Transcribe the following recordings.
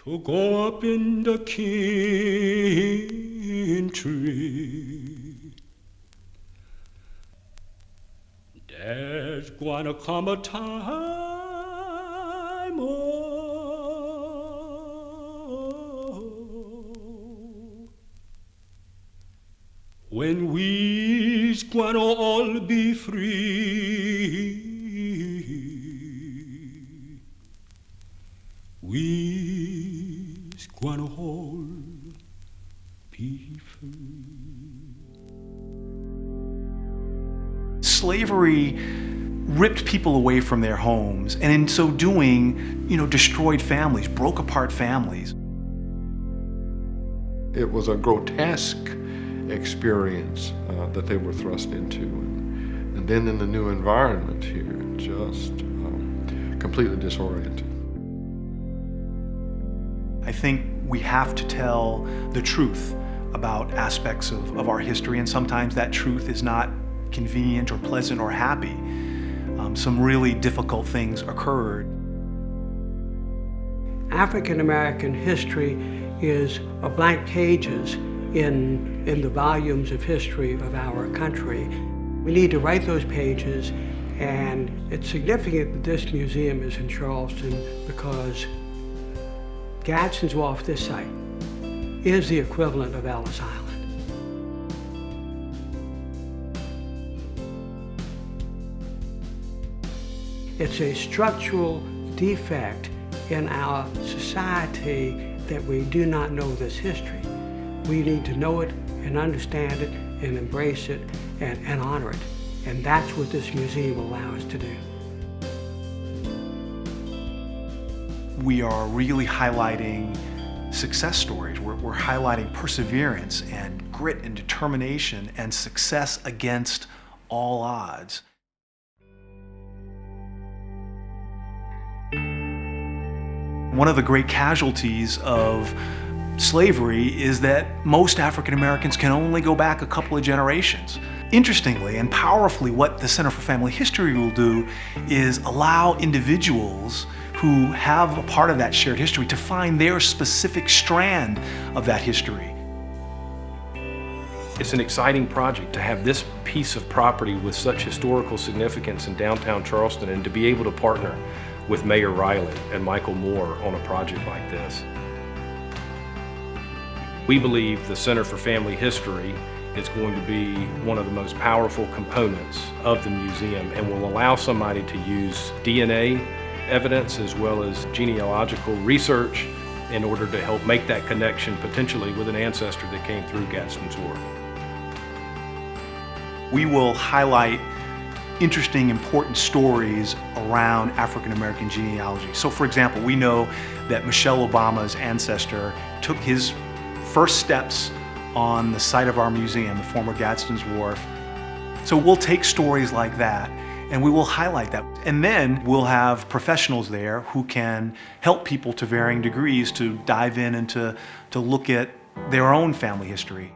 to go up in the country. There's gonna come a time, when we's gonna all be free. We's gonna all be free. Slavery ripped people away from their homes, and in so doing, destroyed families, broke apart families. It was a grotesque experience that they were thrust into. And then in the new environment here, just completely disoriented. I think we have to tell the truth about aspects of our history, and sometimes that truth is not convenient or pleasant or happy. Some really difficult things occurred. African American history is a blank pages in the volumes of history of our country. We need to write those pages, and it's significant that this museum is in Charleston because Gadsden's Wharf, this site, is the equivalent of Ellis Island. It's a structural defect in our society that we do not know this history. We need to know it and understand it and embrace it and honor it. And that's what this museum will allow us to do. We are really highlighting success stories. We're highlighting perseverance and grit and determination and success against all odds. One of the great casualties of slavery is that most African Americans can only go back a couple of generations. Interestingly and powerfully, what the Center for Family History will do is allow individuals who have a part of that shared history to find their specific strand of that history. It's an exciting project to have this piece of property with such historical significance in downtown Charleston, and to be able to partner with Mayor Riley and Michael Moore on a project like this. We believe the Center for Family History is going to be one of the most powerful components of the museum, and will allow somebody to use DNA evidence as well as genealogical research in order to help make that connection potentially with an ancestor that came through Gadsden's Wharf. We will highlight interesting, important stories around African American genealogy. So for example, we know that Michelle Obama's ancestor took his first steps on the site of our museum, the former Gadsden's Wharf. So we'll take stories like that and we will highlight that. And then we'll have professionals there who can help people to varying degrees to dive in and to look at their own family history.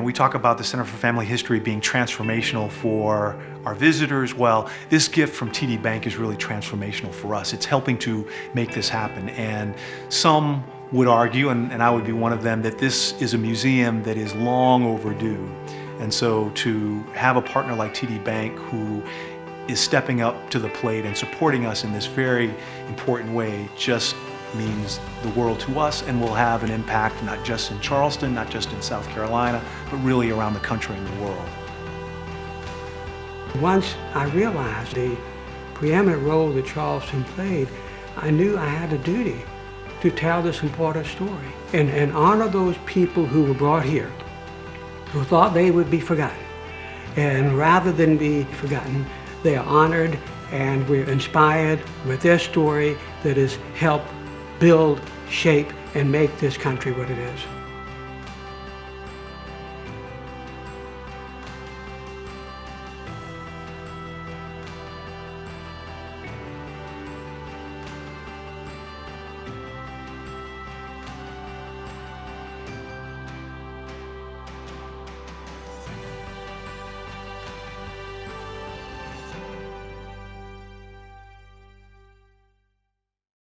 We talk about the Center for Family History being transformational for our visitors. Well, this gift from TD Bank is really transformational for us. It's helping to make this happen. And some would argue, and I would be one of them, that this is a museum that is long overdue. And so to have a partner like TD Bank who is stepping up to the plate and supporting us in this very important way just means the world to us, and will have an impact not just in Charleston, not just in South Carolina, but really around the country and the world. Once I realized the preeminent role that Charleston played, I knew I had a duty to tell this important story and honor those people who were brought here, who thought they would be forgotten. And rather than be forgotten, they are honored, and we're inspired with their story that has helped build, shape, and make this country what it is.